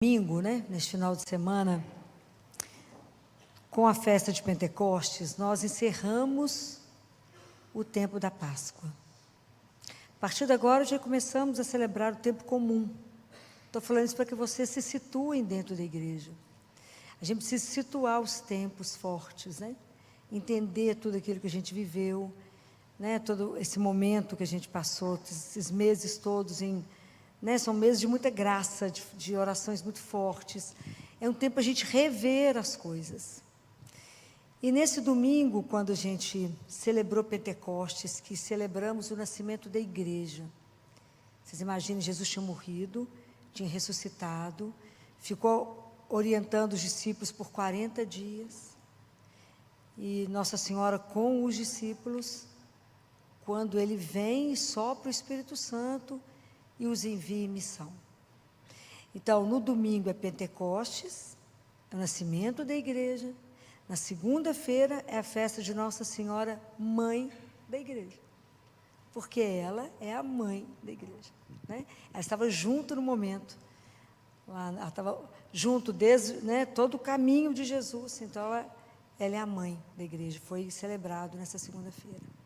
Domingo, neste final de semana, com a festa de Pentecostes, nós encerramos o tempo da Páscoa. A partir de agora, já começamos a celebrar o tempo comum. Estou falando isso para que vocês se situem dentro da igreja. A gente precisa situar os tempos fortes, entender tudo aquilo que a gente viveu, todo esse momento que a gente passou, esses meses todos são meses de muita graça, de orações muito fortes. É um tempo para a gente rever as coisas. E nesse domingo, quando a gente celebrou Pentecostes, que celebramos o nascimento da igreja, vocês imaginem, Jesus tinha morrido, tinha ressuscitado, ficou orientando os discípulos por 40 dias, e Nossa Senhora com os discípulos, quando Ele vem e sopra o Espírito Santo, e os envia em missão. Então, no domingo é Pentecostes, é o nascimento da igreja. Na segunda-feira é a festa de Nossa Senhora, mãe da igreja, porque ela é a mãe da igreja, Ela estava junto no momento, ela estava junto desde todo o caminho de Jesus, então ela é a mãe da igreja, foi celebrado nessa segunda-feira.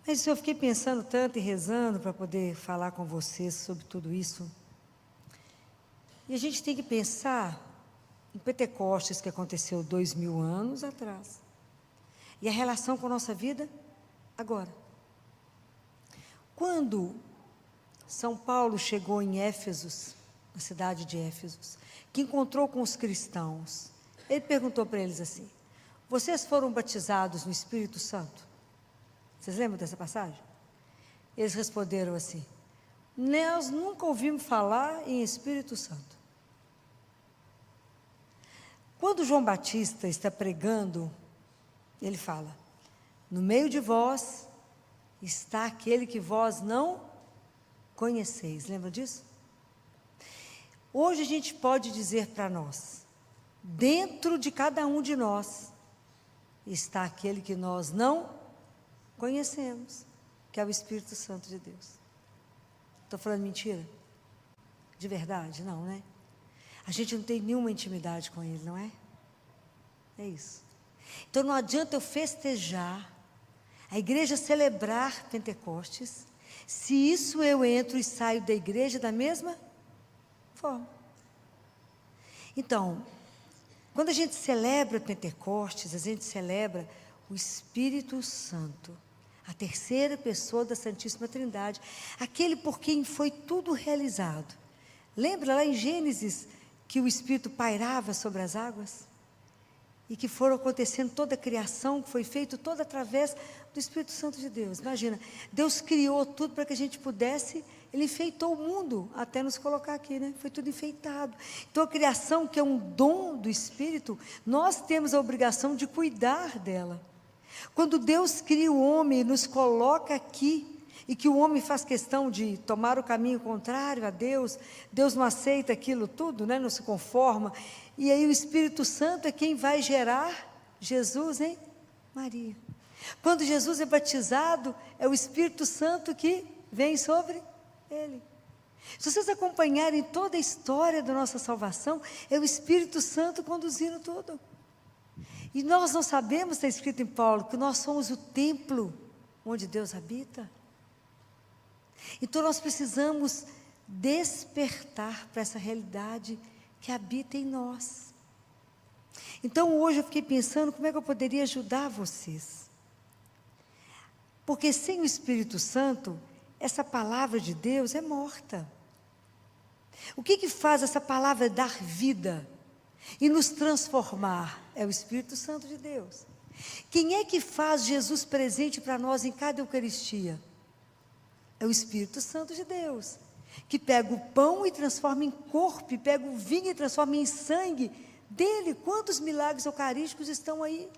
Mas eu fiquei pensando tanto e rezando para poder falar com vocês sobre tudo isso. E a gente tem que pensar em Pentecostes, que aconteceu 2000 anos atrás. E a relação com a nossa vida agora. Quando São Paulo chegou em Éfeso, na cidade de Éfeso, que encontrou com os cristãos, ele perguntou para eles assim: vocês foram batizados no Espírito Santo? Vocês lembram dessa passagem? Eles responderam assim: nós nunca ouvimos falar em Espírito Santo. Quando João Batista está pregando, ele fala: no meio de vós está aquele que vós não conheceis. Lembra disso? Hoje a gente pode dizer para nós, dentro de cada um de nós está aquele que nós não conhecemos, que é o Espírito Santo de Deus. Estou falando mentira? De verdade? Não, A gente não tem nenhuma intimidade com Ele, não é? É isso. Então não adianta eu festejar, a igreja celebrar Pentecostes, se isso eu entro e saio da igreja da mesma forma. Então, quando a gente celebra Pentecostes, a gente celebra o Espírito Santo, a terceira pessoa da Santíssima Trindade, aquele por quem foi tudo realizado. Lembra lá em Gênesis que o Espírito pairava sobre as águas? E que foram acontecendo toda a criação, que foi feito toda através do Espírito Santo de Deus. Imagina, Deus criou tudo para que a gente pudesse, Ele enfeitou o mundo até nos colocar aqui, Foi tudo enfeitado. Então a criação, que é um dom do Espírito, nós temos a obrigação de cuidar dela. Quando Deus cria o homem e nos coloca aqui, e que o homem faz questão de tomar o caminho contrário a Deus, Deus não aceita aquilo tudo, não se conforma, e aí o Espírito Santo é quem vai gerar Jesus em Maria. Quando Jesus é batizado, é o Espírito Santo que vem sobre ele. Se vocês acompanharem toda a história da nossa salvação, é o Espírito Santo conduzindo tudo. E nós não sabemos, está escrito em Paulo, que nós somos o templo onde Deus habita. Então nós precisamos despertar para essa realidade que habita em nós. Então hoje eu fiquei pensando como é que eu poderia ajudar vocês. Porque sem o Espírito Santo, essa palavra de Deus é morta. O que faz essa palavra dar vida e nos transformar? É o Espírito Santo de Deus. Quem é que faz Jesus presente para nós em cada Eucaristia? É o Espírito Santo de Deus, que pega o pão e transforma em corpo, e pega o vinho e transforma em sangue dele. Quantos milagres eucarísticos estão aí?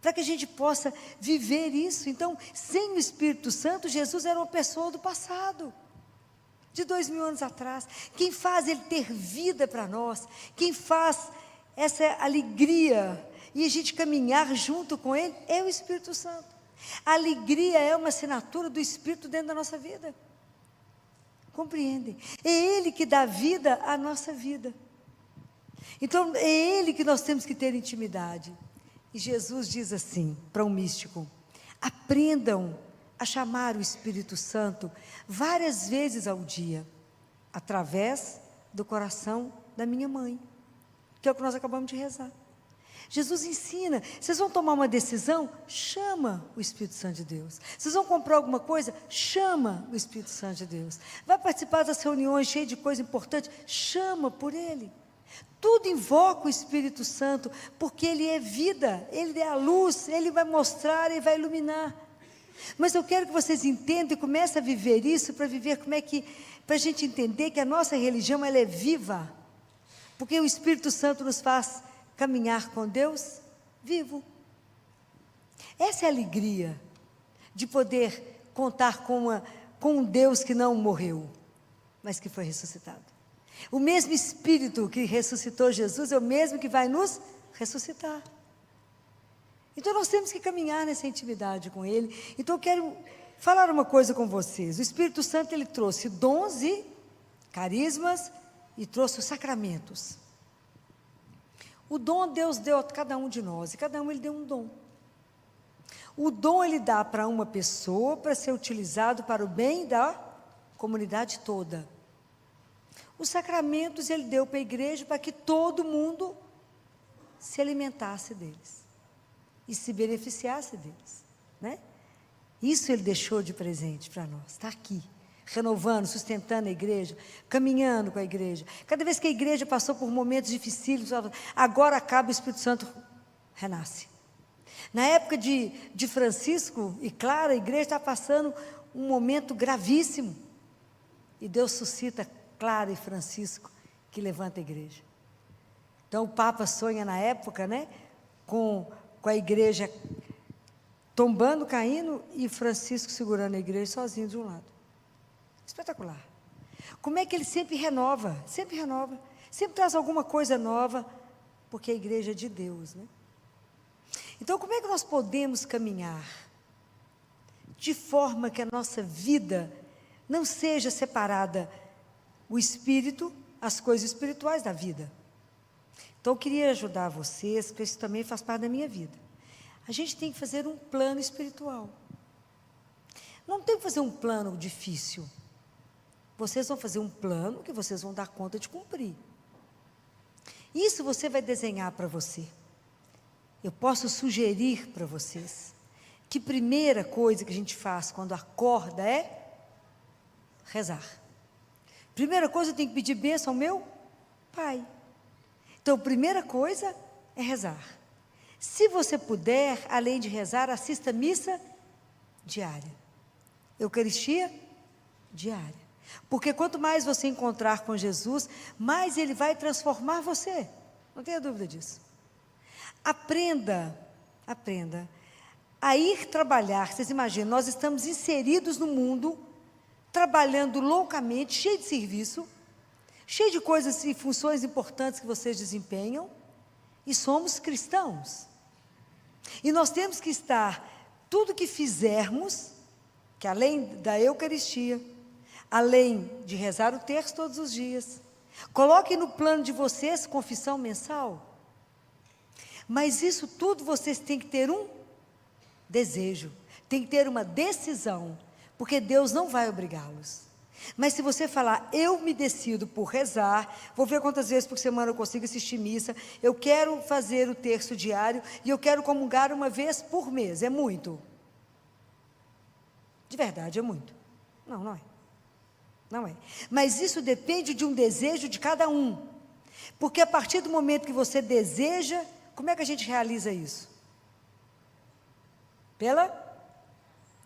Para que a gente possa viver isso. Então, sem o Espírito Santo, Jesus era uma pessoa do passado, de 2000 anos atrás. Quem faz ele ter vida para nós, quem faz essa alegria e a gente caminhar junto com ele, é o Espírito Santo. A alegria é uma assinatura do Espírito dentro da nossa vida. compreendem. É Ele que dá vida à nossa vida. Então, é Ele que nós temos que ter intimidade. E Jesus diz assim, para um místico: aprendam a chamar o Espírito Santo várias vezes ao dia, através do coração da minha mãe, que é o que nós acabamos de rezar. Jesus ensina, vocês vão tomar uma decisão? Chama o Espírito Santo de Deus. Vocês vão comprar alguma coisa? Chama o Espírito Santo de Deus. Vai participar das reuniões cheias de coisa importante? Chama por Ele. Tudo invoca o Espírito Santo, porque Ele é vida, Ele é a luz, Ele vai mostrar e vai iluminar. Mas eu quero que vocês entendam e comecem a viver isso, para viver para a gente entender que a nossa religião, ela é viva, porque o Espírito Santo nos faz caminhar com Deus vivo. Essa é a alegria de poder contar com um Deus que não morreu, mas que foi ressuscitado. O mesmo Espírito que ressuscitou Jesus é o mesmo que vai nos ressuscitar. Então nós temos que caminhar nessa intimidade com Ele. Então eu quero falar uma coisa com vocês. O Espírito Santo, ele trouxe dons e carismas e trouxe os sacramentos. O dom Deus deu a cada um de nós, e cada um Ele deu um dom. O dom Ele dá para uma pessoa, para ser utilizado para o bem da comunidade toda. Os sacramentos Ele deu para a igreja, para que todo mundo se alimentasse deles e se beneficiasse deles, né? Isso Ele deixou de presente para nós, está aqui, renovando, sustentando a igreja, caminhando com a igreja. Cada vez que a igreja passou por momentos difíceis, agora acaba, o Espírito Santo renasce. Na época de Francisco e Clara, a igreja está passando um momento gravíssimo, e Deus suscita Clara e Francisco, que levanta a igreja. Então o Papa sonha na época, né, com a igreja tombando, caindo, e Francisco segurando a igreja sozinho de um lado. Espetacular. Como é que ele sempre renova, sempre traz alguma coisa nova, porque a igreja é de Deus, né? Então, como é que nós podemos caminhar de forma que a nossa vida não seja separada, o espírito, as coisas espirituais da vida? Então, eu queria ajudar vocês, porque isso também faz parte da minha vida. A gente tem que fazer um plano espiritual. Não tem que fazer um plano difícil. Vocês vão fazer um plano que vocês vão dar conta de cumprir. Isso você vai desenhar para você. Eu posso sugerir para vocês que a primeira coisa que a gente faz quando acorda é rezar. Primeira coisa, eu tenho que pedir bênção ao meu Pai. Então, a primeira coisa é rezar. Se você puder, além de rezar, assista a missa diária. Eucaristia diária. Porque quanto mais você encontrar com Jesus, mais Ele vai transformar você. Não tenha dúvida disso. Aprenda a ir trabalhar. Vocês imaginam, nós estamos inseridos no mundo, trabalhando loucamente, cheio de serviço, cheio de coisas e funções importantes que vocês desempenham, e somos cristãos. E nós temos que estar, tudo que fizermos, que além da Eucaristia, além de rezar o terço todos os dias, coloquem no plano de vocês confissão mensal. Mas isso tudo vocês têm que ter um desejo, tem que ter uma decisão, porque Deus não vai obrigá-los. Mas se você falar, eu me decido por rezar, vou ver quantas vezes por semana eu consigo assistir missa, eu quero fazer o terço diário, e eu quero comungar uma vez por mês, é muito? De verdade, é muito? Não, não é. Não é. Mas isso depende de um desejo de cada um. Porque a partir do momento que você deseja, como é que a gente realiza isso? Pela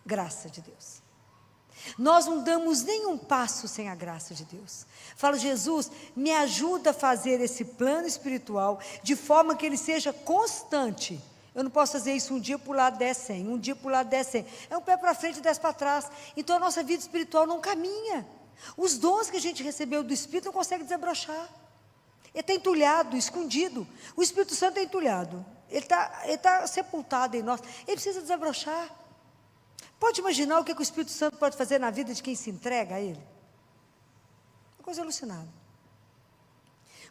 graça de Deus. Nós não damos nenhum passo sem a graça de Deus. Falo, Jesus, me ajuda a fazer esse plano espiritual de forma que ele seja constante. Eu não posso fazer isso um dia para o lado, 10, 100, um dia para o lado, 10, 100. É um pé para frente e 10 para trás. Então a nossa vida espiritual não caminha. Os dons que a gente recebeu do Espírito não consegue desabrochar. Ele está entulhado, escondido. O Espírito Santo é entulhado. Ele está sepultado em nós. Ele precisa desabrochar. Pode imaginar o que o Espírito Santo pode fazer na vida de quem se entrega a Ele? Uma coisa alucinada.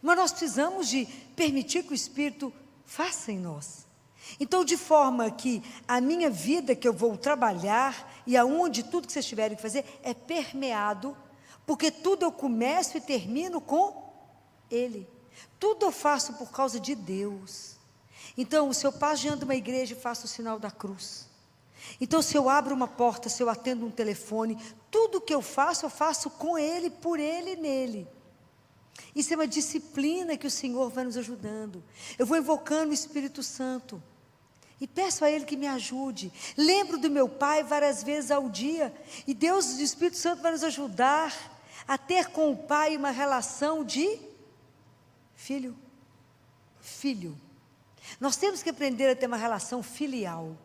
Mas nós precisamos de permitir que o Espírito faça em nós. Então, de forma que a minha vida que eu vou trabalhar e aonde tudo que vocês tiverem que fazer é permeado, porque tudo eu começo e termino com Ele. Tudo eu faço por causa de Deus. Então, se eu passo diante de uma igreja e faço o sinal da cruz. Então, se eu abro uma porta, se eu atendo um telefone, tudo que eu faço com Ele, por Ele e nele. Isso é uma disciplina que o Senhor vai nos ajudando. Eu vou invocando o Espírito Santo e peço a Ele que me ajude. Lembro do meu Pai várias vezes ao dia, e Deus, o Espírito Santo, vai nos ajudar a ter com o Pai uma relação de filho. Nós temos que aprender a ter uma relação filial.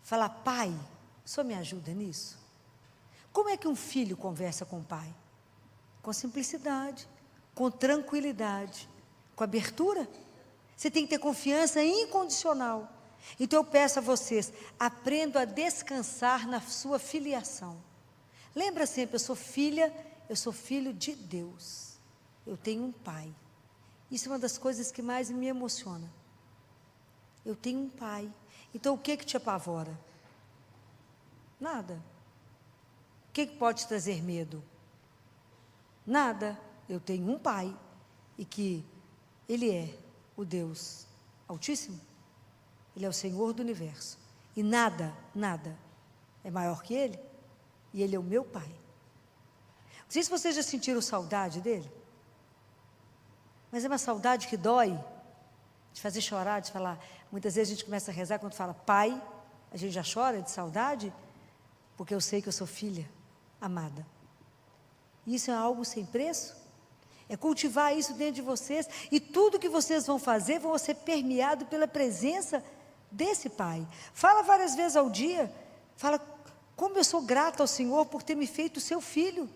Falar: Pai, o Senhor me ajuda nisso? Como é que um filho conversa com o pai? Com simplicidade, com tranquilidade, com abertura. Você tem que ter confiança incondicional. Então eu peço a vocês, aprendam a descansar na sua filiação. Lembra sempre, eu sou filha, eu sou filho de Deus. Eu tenho um pai. Isso é uma das coisas que mais me emociona. Eu tenho um pai. Então o que te apavora? Nada. O que pode te trazer medo? Nada. Eu tenho um pai, e que Ele é o Deus Altíssimo. Ele é o Senhor do universo, e nada é maior que Ele, e Ele é o meu pai. Não sei se vocês já sentiram saudade dEle, mas é uma saudade que dói, de fazer chorar, de falar. Muitas vezes a gente começa a rezar, quando fala Pai, a gente já chora de saudade, porque eu sei que eu sou filha amada. E isso é algo sem preço. É cultivar isso dentro de vocês, e tudo que vocês vão fazer vão ser permeado pela presença desse Pai. Fala várias vezes ao dia, fala como eu sou grata ao Senhor por ter me feito seu filho,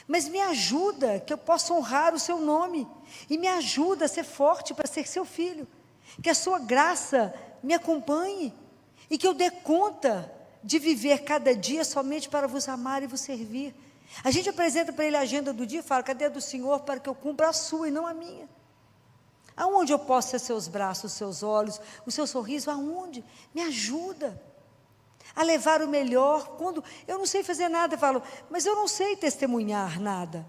mas me ajuda que eu possa honrar o seu nome, e me ajuda a ser forte para ser seu filho, que a sua graça me acompanhe, e que eu dê conta de viver cada dia somente para vos amar e vos servir. A gente apresenta para Ele a agenda do dia e fala: cadê a do Senhor para que eu cumpra a sua e não a minha? Aonde eu posso ser seus braços, seus olhos, o seu sorriso? Aonde? Me ajuda a levar o melhor. Quando eu não sei fazer nada, eu falo: mas eu não sei testemunhar nada.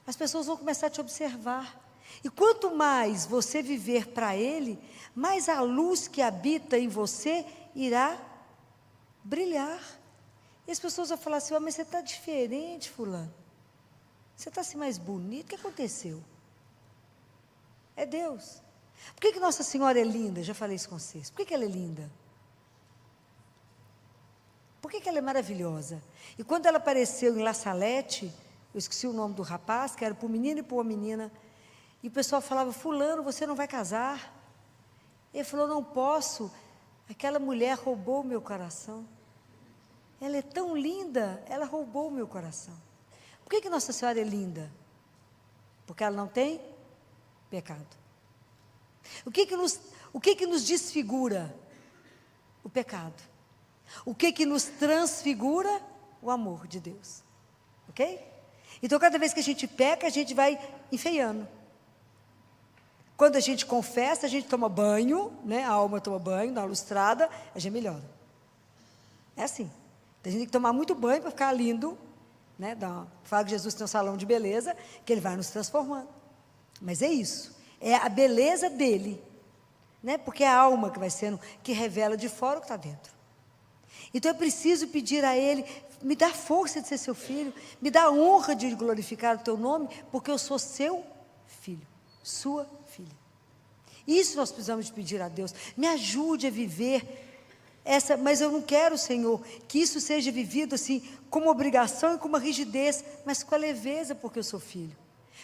As pessoas vão começar a te observar. E quanto mais você viver para Ele, mais a luz que habita em você irá brilhar. E as pessoas vão falar assim: mas você está diferente, fulano. Você está assim mais bonito, o que aconteceu? É Deus. Por que Nossa Senhora é linda? Já falei isso com vocês. Por que ela é linda? Por que ela é maravilhosa? E quando ela apareceu em La Salette, eu esqueci o nome do rapaz, que era para o menino e para uma menina, e o pessoal falava: fulano, você não vai casar? Ele falou: não posso, aquela mulher roubou o meu coração. Ela é tão linda, ela roubou o meu coração. Por que Nossa Senhora é linda? Porque ela não tem pecado. O que nos desfigura? O pecado. O que nos transfigura? O amor de Deus. Ok? Então, cada vez que a gente peca, a gente vai enfeiando. Quando a gente confessa, a gente toma banho, né? A alma toma banho, dá uma lustrada, a gente melhora. É assim. A gente tem que tomar muito banho para ficar lindo, né? Fala que Jesus tem um salão de beleza, que Ele vai nos transformando. Mas é isso, é a beleza dEle, né? Porque é a alma que vai sendo, que revela de fora o que está dentro. Então eu preciso pedir a Ele: me dá força de ser seu filho, me dá a honra de glorificar o teu nome, porque eu sou seu filho, sua filha. Isso nós precisamos de pedir a Deus. Me ajude a viver mas eu não quero, Senhor, que isso seja vivido assim, como obrigação e com uma rigidez, mas com a leveza, porque eu sou filho.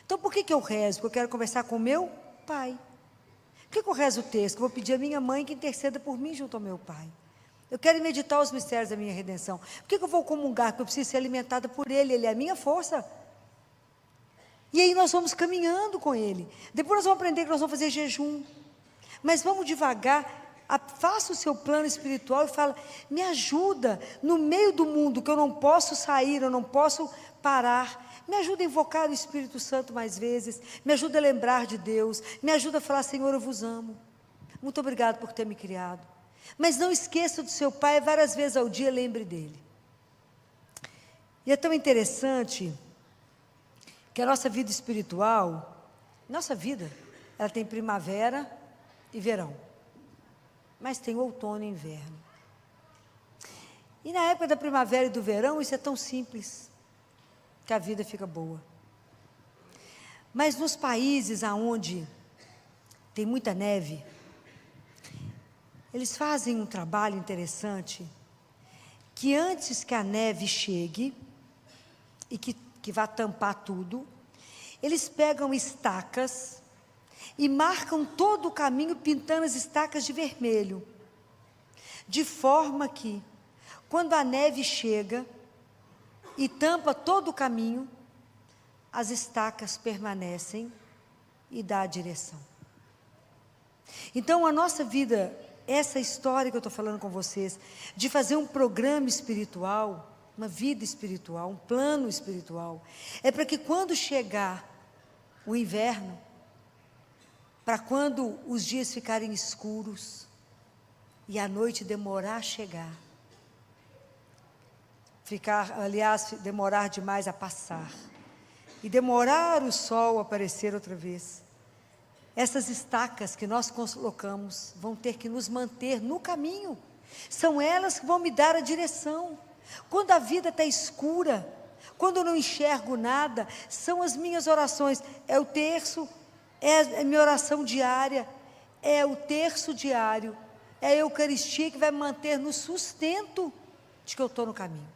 Então por que eu rezo? Porque eu quero conversar com o meu pai. Por que eu rezo o texto? Eu vou pedir à minha mãe que interceda por mim junto ao meu pai. Eu quero meditar os mistérios da minha redenção. Por que eu vou comungar? Porque eu preciso ser alimentada por Ele, Ele é a minha força. E aí nós vamos caminhando com Ele. Depois nós vamos aprender que nós vamos fazer jejum. Mas vamos devagar. Faça o seu plano espiritual e fala: me ajuda no meio do mundo que eu não posso sair, eu não posso parar, Me ajuda a invocar o Espírito Santo mais vezes, me ajuda a lembrar de Deus, me ajuda a falar: Senhor, eu vos amo, muito obrigado por ter me criado. Mas não esqueça do seu Pai, várias vezes ao dia lembre dele. E é tão interessante que a nossa vida espiritual, nossa vida, ela tem primavera e verão, mas tem outono e inverno. E na época da primavera e do verão, isso é tão simples, que a vida fica boa. Mas nos países onde tem muita neve, eles fazem um trabalho interessante, que antes que a neve chegue, e que vá tampar tudo, eles pegam estacas e marcam todo o caminho, pintando as estacas de vermelho, de forma que, quando a neve chega e tampa todo o caminho, as estacas permanecem e dá a direção. Então, a nossa vida, essa história que eu estou falando com vocês, de fazer um programa espiritual, uma vida espiritual, um plano espiritual, é para que quando chegar o inverno, para quando os dias ficarem escuros e a noite demorar a chegar, demorar demais a passar, e demorar o sol a aparecer outra vez, essas estacas que nós colocamos vão ter que nos manter no caminho, são elas que vão me dar a direção. Quando a vida está escura, quando eu não enxergo nada, são as minhas orações, é o terço, é a minha oração diária, é o terço diário, é a Eucaristia que vai me manter no sustento de que eu estou no caminho.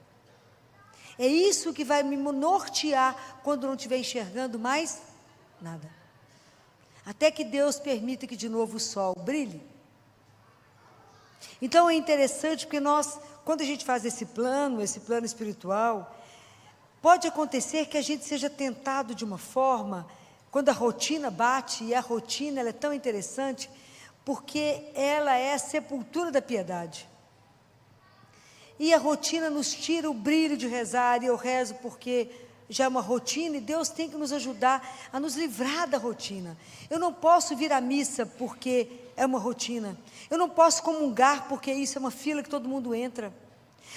É isso que vai me nortear quando não estiver enxergando mais nada. Até que Deus permita que de novo o sol brilhe. Então é interessante porque quando a gente faz esse plano espiritual, pode acontecer que a gente seja tentado de uma forma, quando a rotina bate, e a rotina ela é tão interessante, porque ela é a sepultura da piedade. E a rotina nos tira o brilho de rezar, e eu rezo porque já é uma rotina, e Deus tem que nos ajudar a nos livrar da rotina. Eu não posso vir à missa porque é uma rotina, eu não posso comungar porque isso é uma fila que todo mundo entra,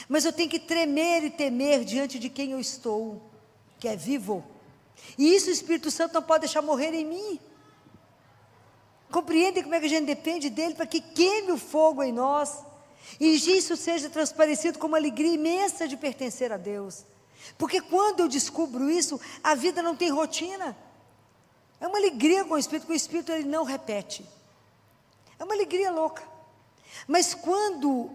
mas eu tenho que tremer e temer diante de quem eu estou, que é vivo, e isso o Espírito Santo não pode deixar morrer em mim. Compreendem como é que a gente depende dele para que queime o fogo em nós, e isso seja transparecido como uma alegria imensa de pertencer a Deus, porque quando eu descubro isso, a vida não tem rotina, é uma alegria com o Espírito ele não repete, é uma alegria louca, mas quando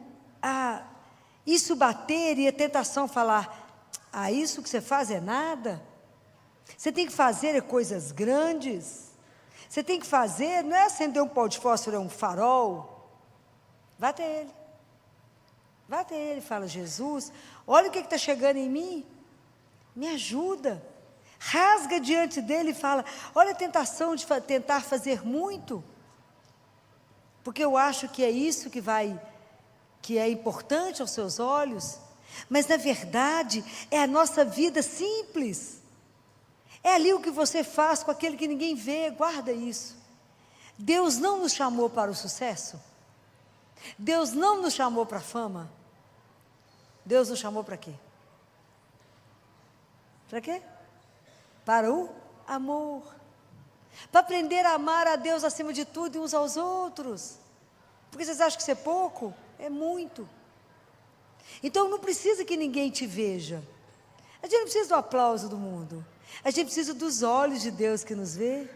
isso bater e a tentação falar, isso que você faz é nada, você tem que fazer coisas grandes, você tem que fazer, não é acender um pau de fósforo, é um farol, vá até ele, fala: Jesus, olha o que está chegando em mim, me ajuda, rasga diante dele e fala: olha a tentação de tentar fazer muito, porque eu acho que é isso que é importante aos seus olhos, mas na verdade é a nossa vida simples, é ali o que você faz com aquele que ninguém vê. Guarda isso, Deus não nos chamou para o sucesso, Deus não nos chamou para a fama, Deus nos chamou para quê? Para quê? Para o amor, para aprender a amar a Deus acima de tudo e uns aos outros, porque vocês acham que isso é pouco? É muito. Então não precisa que ninguém te veja, a gente não precisa do aplauso do mundo, a gente precisa dos olhos de Deus que nos vê.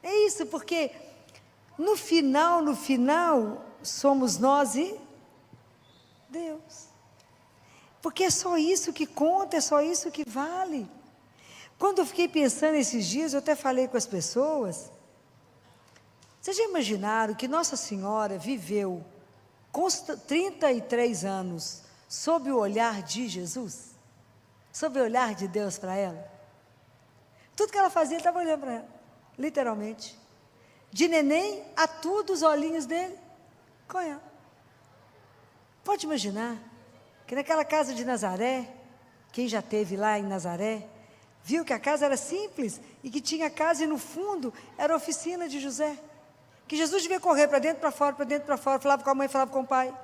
É isso, porque no final somos nós e Deus, porque é só isso que conta, é só isso que vale. Quando eu fiquei pensando esses dias, eu até falei com as pessoas, vocês já imaginaram que Nossa Senhora viveu 33 anos sob o olhar de Jesus, sob o olhar de Deus para ela? Tudo que ela fazia, ele estava olhando para ela, literalmente, de neném a tudo, os olhinhos dele com ela. Pode imaginar que naquela casa de Nazaré, quem já esteve lá em Nazaré, viu que a casa era simples e que tinha casa e no fundo era a oficina de José. Que Jesus devia correr para dentro, para fora, para dentro, para fora, falava com a mãe, falava com o pai.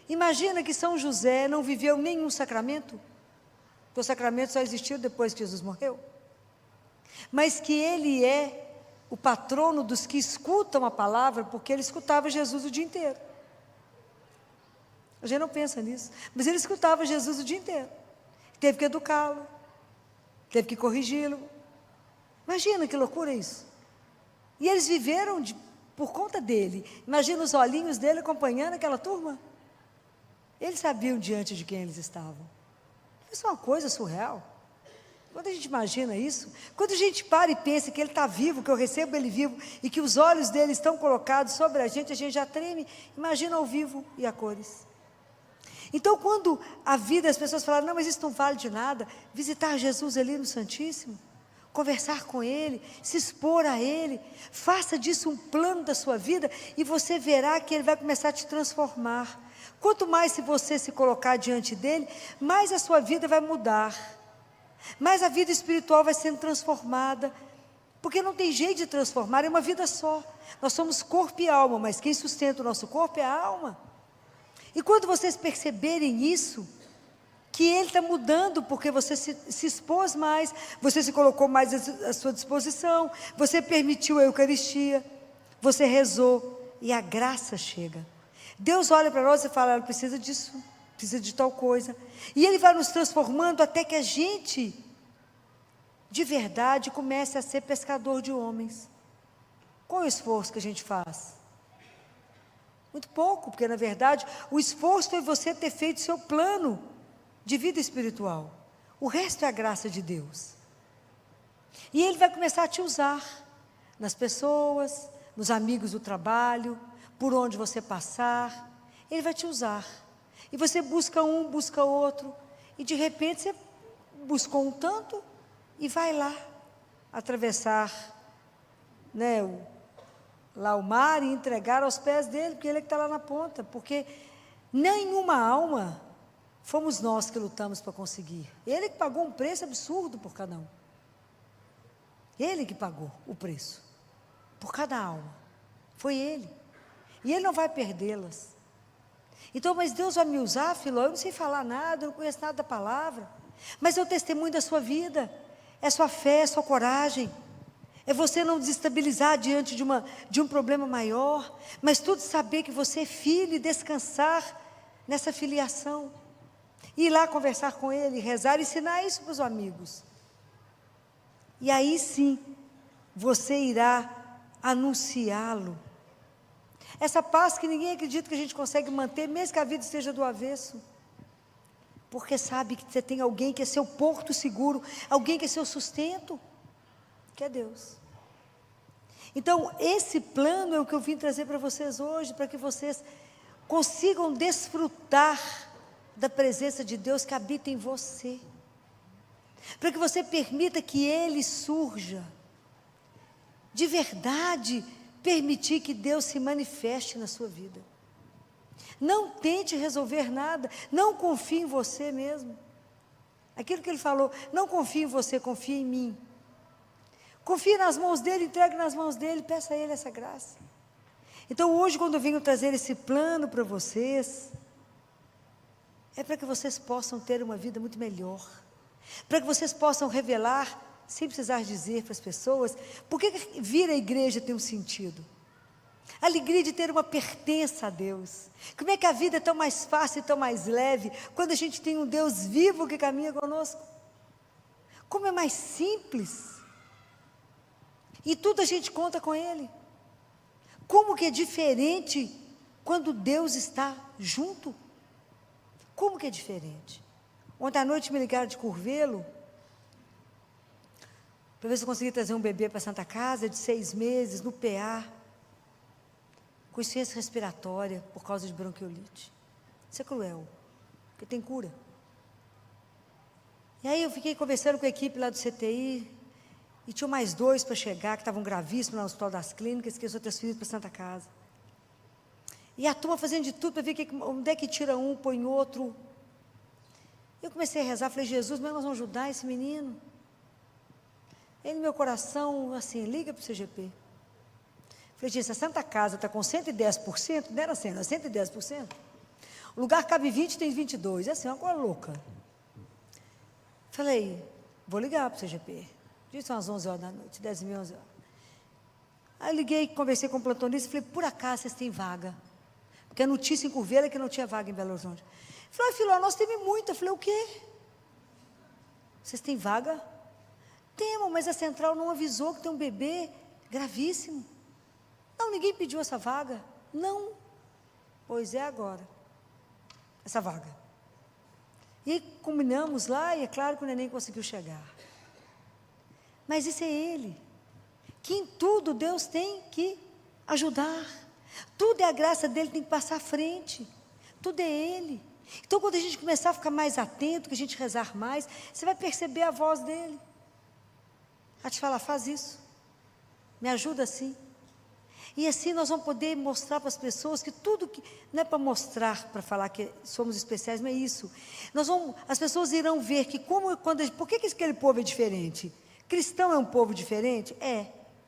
Imagina que São José não viveu nenhum sacramento, porque o sacramento só existiu depois que Jesus morreu. Mas que ele é o patrono dos que escutam a palavra, porque ele escutava Jesus o dia inteiro. A gente não pensa nisso, mas ele escutava Jesus o dia inteiro. Teve que educá-lo, teve que corrigi-lo. Imagina que loucura isso. E eles viveram por conta dele. Imagina os olhinhos dele acompanhando aquela turma. Eles sabiam diante de quem eles estavam. Isso é uma coisa surreal. Quando a gente imagina isso, quando a gente para e pensa que ele está vivo, que eu recebo ele vivo, e que os olhos dele estão colocados sobre a gente já treme. Imagina ao vivo e a cores. Então, quando a vida, as pessoas falaram, não, mas isso não vale de nada, visitar Jesus ali no Santíssimo, conversar com Ele, se expor a Ele, faça disso um plano da sua vida, e você verá que Ele vai começar a te transformar. Quanto mais se você se colocar diante dEle, mais a sua vida vai mudar, mais a vida espiritual vai sendo transformada, porque não tem jeito de transformar, é uma vida só. Nós somos corpo e alma, mas quem sustenta o nosso corpo é a alma. E quando vocês perceberem isso, que Ele está mudando, porque você se expôs mais, você se colocou mais à sua disposição, você permitiu a Eucaristia, você rezou, e a graça chega. Deus olha para nós e fala, ela precisa disso, precisa de tal coisa, e Ele vai nos transformando até que a gente, de verdade, comece a ser pescador de homens. Qual é o esforço que a gente faz? Muito pouco, porque na verdade o esforço foi você ter feito seu plano de vida espiritual. O resto é a graça de Deus. E Ele vai começar a te usar nas pessoas, nos amigos do trabalho, por onde você passar. Ele vai te usar. E você busca um, busca outro, e de repente você buscou um tanto e vai lá atravessar, né, o mar e entregar aos pés dele, porque ele é que está lá na ponta, porque nenhuma alma fomos nós que lutamos para conseguir. Ele que pagou um preço absurdo por cada um. Ele que pagou o preço por cada alma. Foi Ele. E Ele não vai perdê-las. Então, mas Deus vai me usar, Filó, eu não sei falar nada, eu não conheço nada da palavra, mas é o testemunho da sua vida, é sua fé, é sua coragem, é você não desestabilizar diante de um problema maior, mas tudo saber que você é filho e descansar nessa filiação, ir lá conversar com Ele, rezar, ensinar isso para os amigos, e aí sim, você irá anunciá-lo. Essa paz que ninguém acredita que a gente consegue manter, mesmo que a vida esteja do avesso, porque sabe que você tem alguém que é seu porto seguro, alguém que é seu sustento, que é Deus. Então, esse plano é o que eu vim trazer para vocês hoje, para que vocês consigam desfrutar da presença de Deus que habita em você, para que você permita que Ele surja, de verdade, permitir que Deus se manifeste na sua vida. Não tente resolver nada, não confie em você mesmo. Aquilo que Ele falou, não confie em você, confie em mim. Confie nas mãos dEle, entregue nas mãos dEle, peça a Ele essa graça. Então hoje, quando eu venho trazer esse plano para vocês, é para que vocês possam ter uma vida muito melhor, para que vocês possam revelar, sem precisar dizer para as pessoas, por que vir à igreja tem um sentido. A alegria de ter uma pertença a Deus. Como é que a vida é tão mais fácil e tão mais leve, quando a gente tem um Deus vivo que caminha conosco. Como é mais simples. E tudo a gente conta com Ele. Como que é diferente quando Deus está junto? Como que é diferente? Ontem à noite me ligaram de Curvelo, para ver se eu consegui trazer um bebê para a Santa Casa, de 6 meses, no PA, com insuficiência respiratória, por causa de bronquiolite. Isso é cruel, porque tem cura. E aí eu fiquei conversando com a equipe lá do CTI, e tinham mais 2 para chegar, que estavam gravíssimos no Hospital das Clínicas, que eu sou transferido para a Santa Casa. E a turma fazendo de tudo para ver onde é que tira um, põe outro. Eu comecei a rezar, falei, Jesus, mas nós vamos ajudar esse menino. Aí no meu coração, assim, liga para o CGP. Falei, gente, se a Santa Casa está com 110%, não era 100, era 110%. O lugar cabe 20, tem 22. É assim, uma coisa louca. Falei, vou ligar para o CGP. Disse umas 11 horas da noite, 10 e meia, 11 horas. Aí eu liguei, conversei com o plantonista, falei, por acaso vocês têm vaga? Porque a notícia em Curvelo é que não tinha vaga em Belo Horizonte. Falei, filho, nós temos muita. Eu falei, o quê? Vocês têm vaga? Temos, mas a central não avisou que tem um bebê gravíssimo. Não, ninguém pediu essa vaga. Não. Pois é agora. Essa vaga. E combinamos lá, e é claro que o neném conseguiu chegar. Mas isso é ele. Que em tudo Deus tem que ajudar. Tudo é a graça dele, tem que passar à frente. Tudo é ele. Então, quando a gente começar a ficar mais atento, que a gente rezar mais, você vai perceber a voz dele. A te falar, faz isso. Me ajuda assim. E assim nós vamos poder mostrar para as pessoas que tudo que... Não é para mostrar, para falar que somos especiais, não é isso. As pessoas irão ver que por que aquele povo é diferente? Cristão é um povo diferente? É.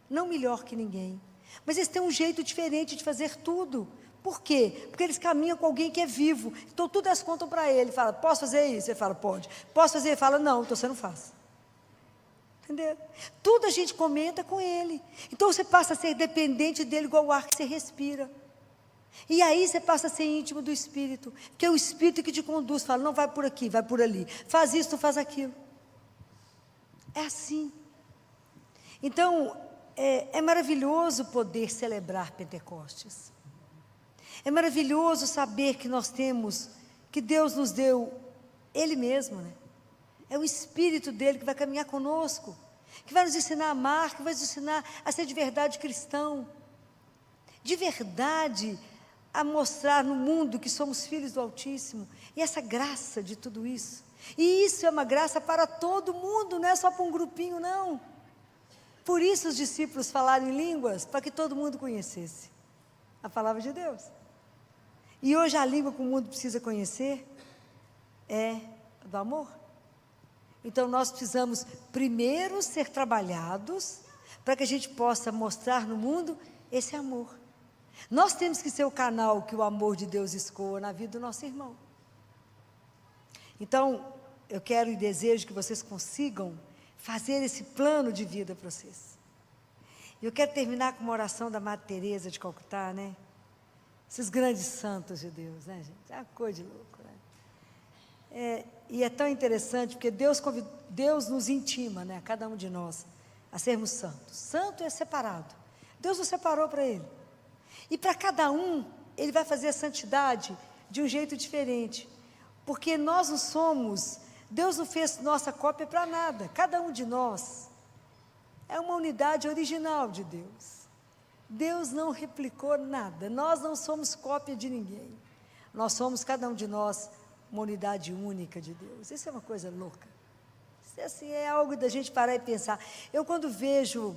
Não melhor que ninguém. Mas eles têm um jeito diferente de fazer tudo. Por quê? Porque eles caminham com alguém que é vivo. Então tudo elas contam para ele. Fala, posso fazer isso? Ele fala, pode. Posso fazer? Ele fala, não, então você não faz. Entendeu? Tudo a gente comenta com ele. Então você passa a ser dependente dele igual o ar que você respira. E aí você passa a ser íntimo do Espírito. Porque é o Espírito que te conduz. Fala, não vai por aqui, vai por ali. Faz isso, não faz aquilo. É assim. Então, é maravilhoso poder celebrar Pentecostes. É maravilhoso saber que nós temos, que Deus nos deu Ele mesmo, né? É o Espírito dele que vai caminhar conosco, que vai nos ensinar a amar, que vai nos ensinar a ser de verdade cristão, de verdade a mostrar no mundo que somos filhos do Altíssimo, e essa graça de tudo isso. E isso é uma graça para todo mundo, não é só para um grupinho, não. Por isso os discípulos falaram em línguas, para que todo mundo conhecesse a palavra de Deus. E hoje a língua que o mundo precisa conhecer é do amor. Então nós precisamos primeiro ser trabalhados para que a gente possa mostrar no mundo esse amor. Nós temos que ser o canal que o amor de Deus escoa na vida do nosso irmão. Então, eu quero e desejo que vocês consigam fazer esse plano de vida para vocês. Eu quero terminar com uma oração da Madre Teresa de Calcutá, né? Esses grandes santos de Deus, né, gente? É uma coisa de louco, né? E é tão interessante, porque Deus nos intima, né, a cada um de nós, a sermos santos. Santo é separado. Deus nos separou para Ele. E para cada um, Ele vai fazer a santidade de um jeito diferente. Porque nós não somos, Deus não fez nossa cópia para nada. Cada um de nós é uma unidade original de Deus. Deus não replicou nada. Nós não somos cópia de ninguém. Nós somos, cada um de nós, uma unidade única de Deus. Isso é uma coisa louca. Isso assim, é algo da gente parar e pensar. Eu quando vejo,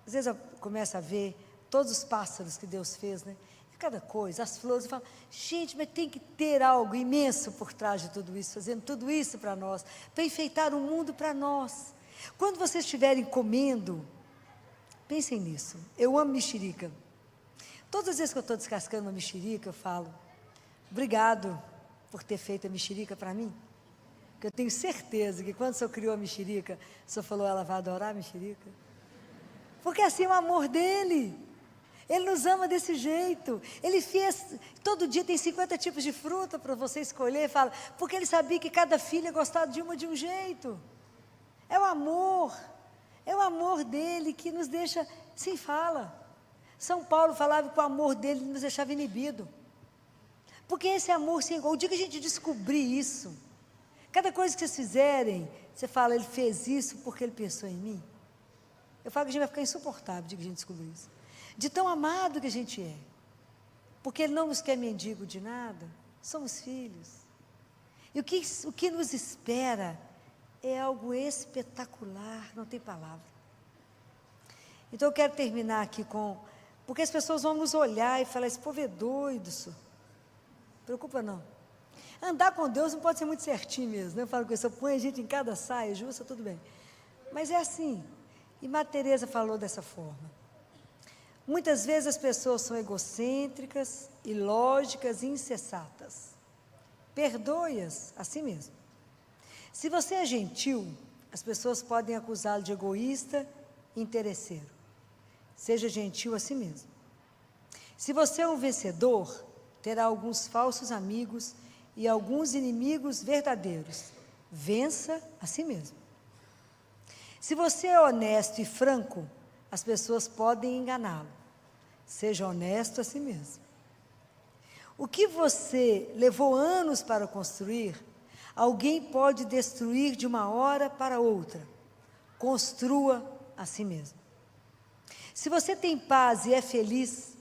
às vezes eu começo a ver todos os pássaros que Deus fez, né? E cada coisa, as flores, eu falo, gente, mas tem que ter algo imenso por trás de tudo isso, fazendo tudo isso para nós, para enfeitar o mundo para nós. Quando vocês estiverem comendo, pensem nisso. Eu amo mexerica. Todas as vezes que eu estou descascando uma mexerica, eu falo, obrigado por ter feito a mexerica para mim. Porque eu tenho certeza que quando o Senhor criou a mexerica, o Senhor falou, ela vai adorar a mexerica. Porque assim é o amor dele. Ele nos ama desse jeito. Ele fez, todo dia tem 50 tipos de fruta para você escolher. Fala, porque ele sabia que cada filha gostava de uma de um jeito. É o amor dele que nos deixa sem fala. São Paulo falava que o amor dele nos deixava inibido. Porque esse amor sem igual. O dia que a gente descobrir isso, cada coisa que vocês fizerem, você fala, ele fez isso porque ele pensou em mim. Eu falo que a gente vai ficar insuportável o dia que a gente descobrir isso. De tão amado que a gente é. Porque ele não nos quer mendigo de nada. Somos filhos. E o que nos espera é algo espetacular, não tem palavra. Então eu quero terminar aqui porque as pessoas vão nos olhar e falar, esse povo é doido, senhor. Não preocupa não. Andar com Deus não pode ser muito certinho mesmo, né? Eu falo com isso, eu ponho a gente em cada saia justa, tudo bem. Mas é assim, e Madre Teresa falou dessa forma. Muitas vezes as pessoas são egocêntricas, ilógicas e insensatas. Perdoe-as a si mesmo. Se você é gentil, as pessoas podem acusá-lo de egoísta e interesseiro. Seja gentil a si mesmo. Se você é um vencedor, terá alguns falsos amigos e alguns inimigos verdadeiros. Vença a si mesmo. Se você é honesto e franco, as pessoas podem enganá-lo. Seja honesto a si mesmo. O que você levou anos para construir, alguém pode destruir de uma hora para outra. Construa a si mesmo. Se você tem paz e é feliz,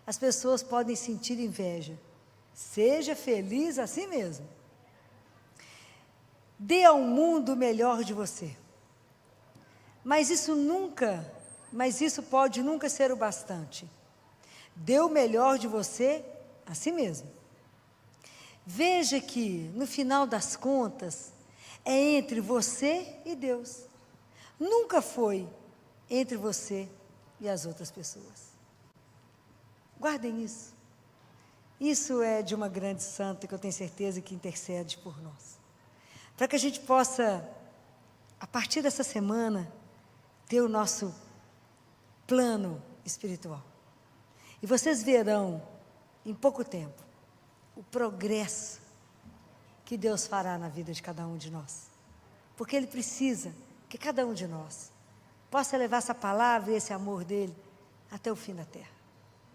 as pessoas podem sentir inveja. Seja feliz a si mesmo. Dê ao mundo o melhor de você. Mas isso pode nunca ser o bastante. Dê o melhor de você a si mesmo. Veja que, no final das contas, é entre você e Deus. Nunca foi entre você e as outras pessoas. Guardem isso. Isso é de uma grande santa que eu tenho certeza que intercede por nós. Para que a gente possa, a partir dessa semana, ter o nosso plano espiritual. E vocês verão, em pouco tempo, o progresso que Deus fará na vida de cada um de nós. Porque Ele precisa que cada um de nós possa levar essa palavra e esse amor dEle até o fim da terra.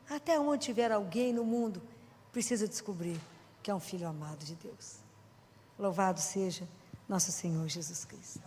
Até onde tiver alguém no mundo, precisa descobrir que é um filho amado de Deus. Louvado seja nosso Senhor Jesus Cristo.